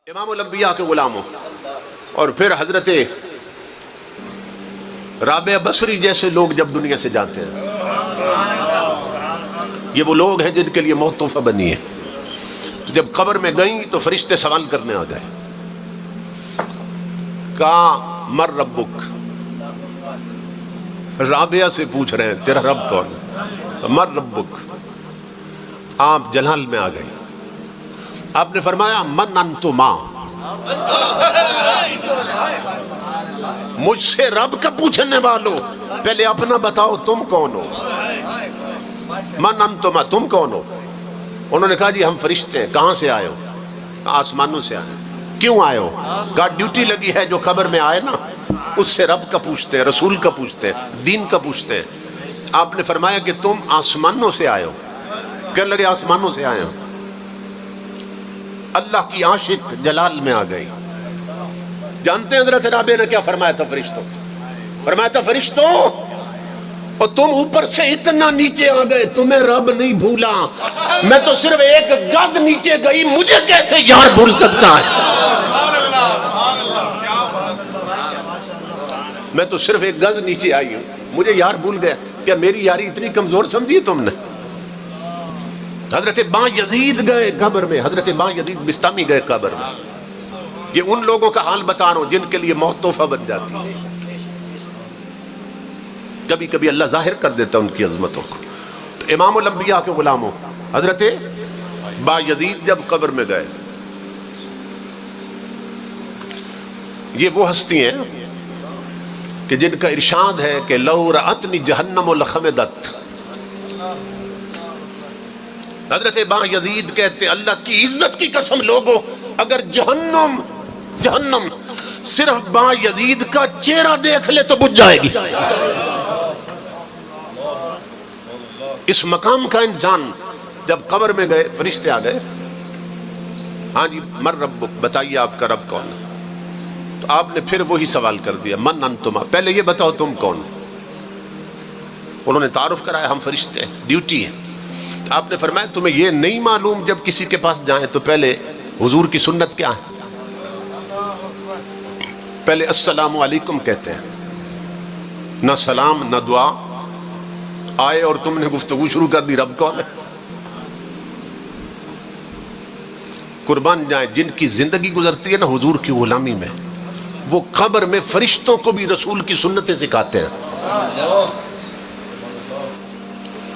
امام الانبیاء کے غلاموں اور پھر حضرت رابعہ بصری جیسے لوگ جب دنیا سے جاتے ہیں، یہ وہ لوگ ہیں جن کے لیے موت تحفہ بنی ہے۔ جب قبر میں گئیں تو فرشتے سوال کرنے آ گئے، کہا مر ربک، رابعہ سے پوچھ رہے ہیں تیرا رب کون ہے؟ مر ربک، آپ جلال میں آ گئے۔ آپ نے فرمایا من انتما، مجھ سے رب کا پوچھنے والوں پہلے اپنا بتاؤ تم کون ہو؟ من انتما، تم کون ہو؟ انہوں نے کہا جی ہم فرشتے ہیں۔ کہاں سے آئے ہو؟ آسمانوں سے آئے۔ کیوں آئے ہو؟ کہا ڈیوٹی لگی ہے، جو قبر میں آئے نا اس سے رب کا پوچھتے ہیں، رسول کا پوچھتے ہیں، دین کا پوچھتے ہیں۔ آپ نے فرمایا کہ تم آسمانوں سے آئے ہو؟ کہنے لگے آسمانوں سے آئے ہو۔ اللہ کی عاشق جلال میں آ گئی۔ جانتے ہیں حضرت رابعہ نے کیا فرمایا تھا فرشتوں؟ فرمایا تھا فرشتوں، اور تم اوپر سے اتنا نیچے آ گئے، تمہیں رب نہیں بھولا، میں تو صرف ایک گز نیچے گئی، مجھے کیسے یار بھول سکتا ہے؟ میں تو صرف ایک گز نیچے آئی ہوں، مجھے یار بھول گیا؟ کیا میری یاری اتنی کمزور سمجھی تم نے؟ حضرت باں یزید گئے قبر میں، حضرت باں یزید بستامی گئے قبر میں۔ یہ ان لوگوں کا حال بتا رہا ہوں جن کے لیے موت تحفہ بن جاتی ہے۔ کبھی کبھی اللہ ظاہر کر دیتا ان کی عظمتوں کو۔ تو امام الانبیاء کے غلاموں حضرت باں یزید جب قبر میں گئے، یہ وہ ہستی ہیں کہ جن کا ارشاد ہے کہ لو رأتنی جہنم لخمدت۔ حضرت باں یزید کہتے اللہ کی عزت کی قسم لوگوں، اگر جہنم صرف باں یزید کا چہرہ دیکھ لے تو بجھ جائے گی۔ اس مقام کا انسان جب قبر میں گئے، فرشتے آ گئے، ہاں جی مر ربک، بتائیے آپ کا رب کون ہے؟ تو آپ نے پھر وہی سوال کر دیا من انتما، پہلے یہ بتاؤ تم کون؟ انہوں نے تعارف کرایا ہم فرشتے ہیں، ڈیوٹی ہے۔ آپ نے فرمایا تمہیں یہ نہیں معلوم جب کسی کے پاس جائیں تو پہلے حضور کی سنت کیا ہے؟ پہلے السلام علیکم کہتے ہیں، نہ سلام نہ دعا، آئے اور تم نے گفتگو شروع کر دی رب کون ہے؟ قربان جائیں جن کی زندگی گزرتی ہے نا حضور کی غلامی میں، وہ قبر میں فرشتوں کو بھی رسول کی سنتیں سکھاتے ہیں۔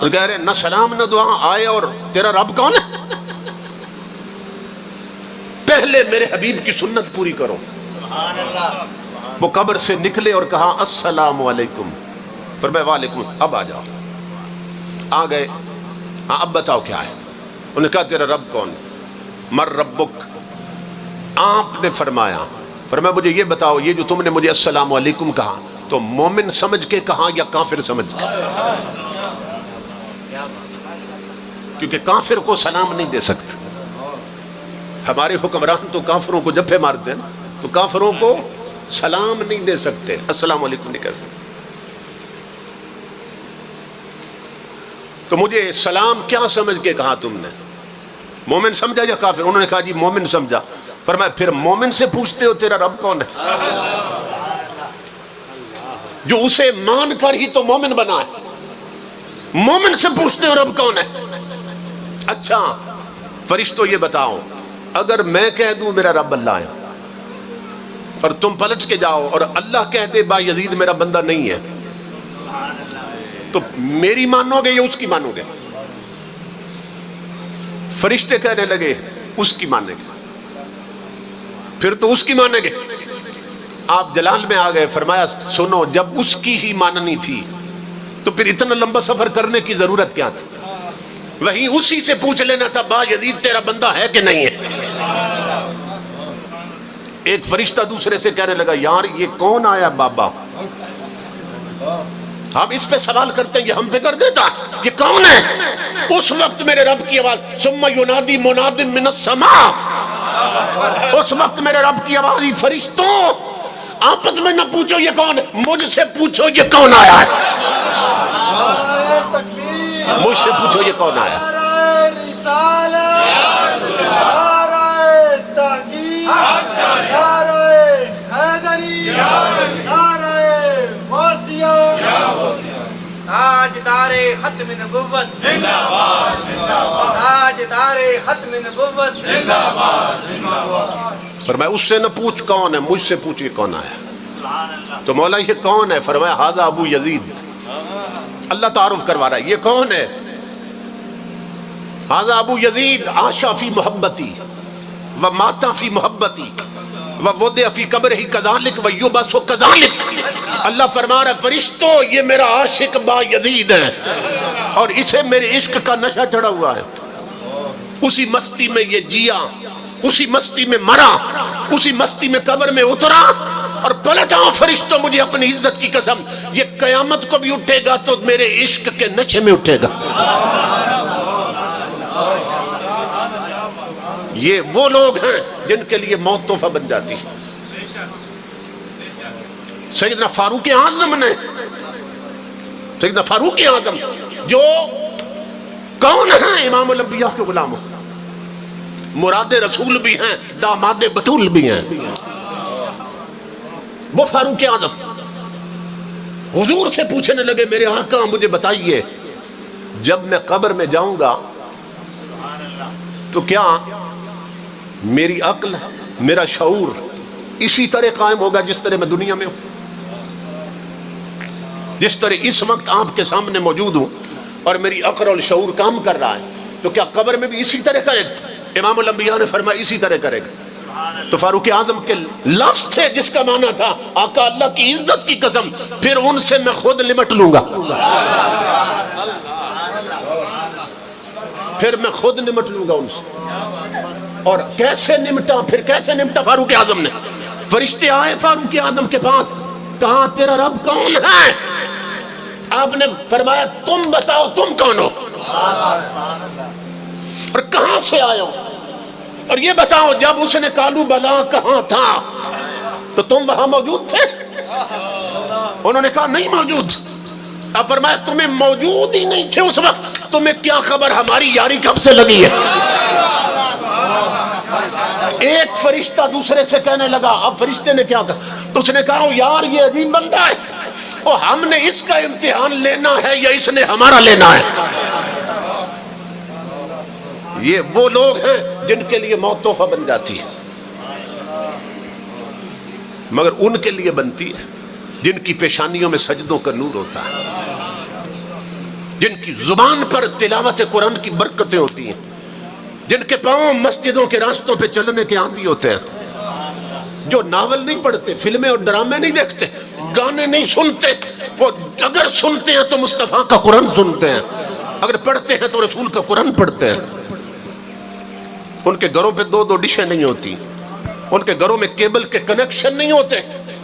کہہ رہے نہ سلام نہ دعا، آئے اور تیرا رب کون ہے؟ پہلے میرے حبیب کی سنت پوری کرو۔ وہ قبر سے نکلے اور کہا السلام علیکم، فرمایا وعلیکم، اب آ جاؤ۔ آ گئے، ہاں اب بتاؤ کیا ہے؟ انہوں نے کہا تیرا رب کون؟ مر ربک۔ آپ نے فرمایا مجھے یہ بتاؤ، یہ جو تم نے مجھے السلام علیکم کہا تو مومن سمجھ کے کہا یا کافر سمجھ کے؟ کیونکہ کافر کو سلام نہیں دے سکتے۔ ہمارے حکمران تو کافروں کو جبھے مارتے ہیں تو کافروں کو سلام نہیں دے سکتے، السلام علیکم نہیں کہہ سکتے۔ تو مجھے سلام کیا سمجھ کے کہا تم نے؟ مومن سمجھا یا کافر؟ انہوں نے کہا جی مومن سمجھا۔ فرمایا پھر مومن سے پوچھتے ہو تیرا رب کون ہے؟ جو اسے مان کر ہی تو مومن بنا ہے، مومن سے پوچھتے ہو رب کون ہے؟ اچھا فرشتوں یہ بتاؤ، اگر میں کہہ دوں میرا رب اللہ ہے اور تم پلٹ کے جاؤ اور اللہ کہہ دے با یزید میرا بندہ نہیں ہے، تو میری مانو گے یا اس کی مانو گے؟ فرشتے کہنے لگے اس کی مانیں گے۔ پھر تو اس کی مانیں گے۔ آپ جلال میں آ گئے، فرمایا سنو جب اس کی ہی ماننی تھی تو پھر اتنا لمبا سفر کرنے کی ضرورت کیا تھی؟ وہیں اسی سے پوچھ لینا تھا با یزید تیرا بندہ ہے کہ نہیں ہے۔ ایک فرشتہ دوسرے سے کہنے لگا یار یہ کون آیا بابا؟ ہم اس پہ سوال کرتے ہیں، یہ ہم پہ کر دیتا، یہ کون ہے؟ اس وقت میرے رب کی آواز ثم ینادی مناد من السماء، اس وقت میرے رب کی آواز فرشتوں آپس میں نہ پوچھو یہ کون ہے، مجھ سے پوچھو یہ کون آیا ہے، مجھ سے پوچھو یہ کون آیا۔ تاجدار ختم نبوت زندہ باد، زندہ باد، تاجدار ختم نبوت زندہ باد، زندہ باد۔ فرمایا اس سے نہ پوچھ کون ہے، مجھ سے پوچھ یہ کون آیا۔ تو مولا یہ کون ہے؟ فرمایا ھذا ابو یزید۔ اللہ تعارف کروا رہا ہے، یہ کون ہے؟ ھذا ابو یزید عاشا فی محبتی ومات فی محبتی ووضع فی قبرہ کذالک ویبعث کذالک۔ اللہ فرما رہا ہے فرشتوں یہ میرا عاشق با یزید ہے اور اسے میرے عشق کا نشہ چڑھا ہوا ہے۔ اسی مستی میں یہ جیا، اسی مستی میں مرا، اسی مستی میں قبر میں اترا اور پلٹا۔ فرشتوں مجھے اپنی عزت کی قسم یہ قیامت کو بھی اٹھے گا تو میرے عشق کے نشے میں اٹھے گا۔ یہ وہ لوگ ہیں جن کے لیے موت تحفہ بن جاتی ہے۔ سیدنا فاروق اعظم نے، سیدنا فاروق اعظم جو کون ہیں؟ امام الانبیاء کے غلام، مراد رسول بھی ہیں، داماد بطول بھی ہیں۔ وہ فاروق اعظم حضور سے پوچھنے لگے میرے آقا مجھے بتائیے جب میں قبر میں جاؤں گا تو کیا میری عقل، میرا شعور اسی طرح قائم ہوگا جس طرح میں دنیا میں ہوں؟ جس طرح اس وقت آپ کے سامنے موجود ہوں اور میری عقل اور شعور کام کر رہا ہے تو کیا قبر میں بھی اسی طرح کرے گا؟ امام الانبیاء نے فرمایا اسی طرح کرے گا۔ تو فاروق اعظم کے لفظ تھے جس کا معنی تھا آقا اللہ کی عزت کی قسم پھر ان سے میں خود نمٹ لوں گا، پھر میں خود نمٹ لوں گا ان سے۔ اور کیسے نمٹا؟ پھر کیسے نمٹا فاروق اعظم نے؟ فرشتے آئے فاروق اعظم کے پاس، کہا تیرا رب کون ہے؟ آپ نے فرمایا تم بتاؤ تم کون ہو اور کہاں سے آئے ہو، اور یہ بتاؤ جب اس نے کالو بلا کہاں تھا تو تم وہاں موجود تھے؟ انہوں نے کہا نہیں موجود۔ اب فرمایا تمہیں موجود ہی نہیں تھے اس وقت، تمہیں کیا خبر ہماری یاری کب سے لگی ہے؟ ایک فرشتہ دوسرے سے کہنے لگا، اب فرشتے نے کیا کہا؟ اس نے کہا یار یہ عجیب بندہ ہے، وہ ہم نے اس کا امتحان لینا ہے یا اس نے ہمارا لینا ہے؟ یہ وہ لوگ ہیں جن کے لیے موت تحفہ بن جاتی ہے، مگر ان کے لیے بنتی ہے جن کی پیشانیوں میں سجدوں کا نور ہوتا ہے، جن کی زبان پر تلاوت قرآن کی برکتیں ہوتی ہیں، جن کے پاؤں مسجدوں کے راستوں پہ چلنے کے عادی ہوتے ہیں، جو ناول نہیں پڑھتے، فلمیں اور ڈرامے نہیں دیکھتے، گانے نہیں سنتے، وہ اگر سنتے ہیں تو مصطفیٰ کا قرآن سنتے ہیں، اگر پڑھتے ہیں تو رسول کا قرآن پڑھتے ہیں۔ ان کے گھروں پہ دو ڈشیں نہیں ہوتی، ان کے گھروں میں کیبل کے کنیکشن نہیں ہوتے،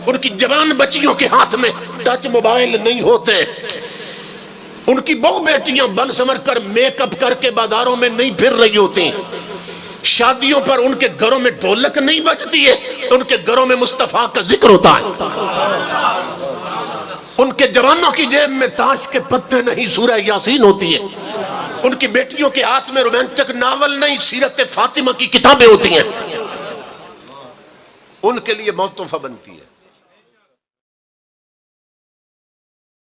ان کی جوان بچیوں کے ہاتھ میں ٹچ موبائل نہیں ہوتے، ان کی بہو بیٹیاں بن سمر کر میک اپ کر کے بازاروں میں نہیں پھر رہی ہوتی، شادیوں پر ان کے گھروں میں ڈھولک نہیں بجتی ہے، ان کے گھروں میں مصطفیٰ کا ذکر ہوتا ہے، ان کے جوانوں کی جیب میں تاش کے پتے نہیں سورہ یاسین ہوتی ہے، ان کی بیٹیوں کے ہاتھ میں رومانٹک ناول نہیں سیرت فاطمہ کی کتابیں ہوتی ہیں، ان کے لیے موت تحفہ بنتی ہے۔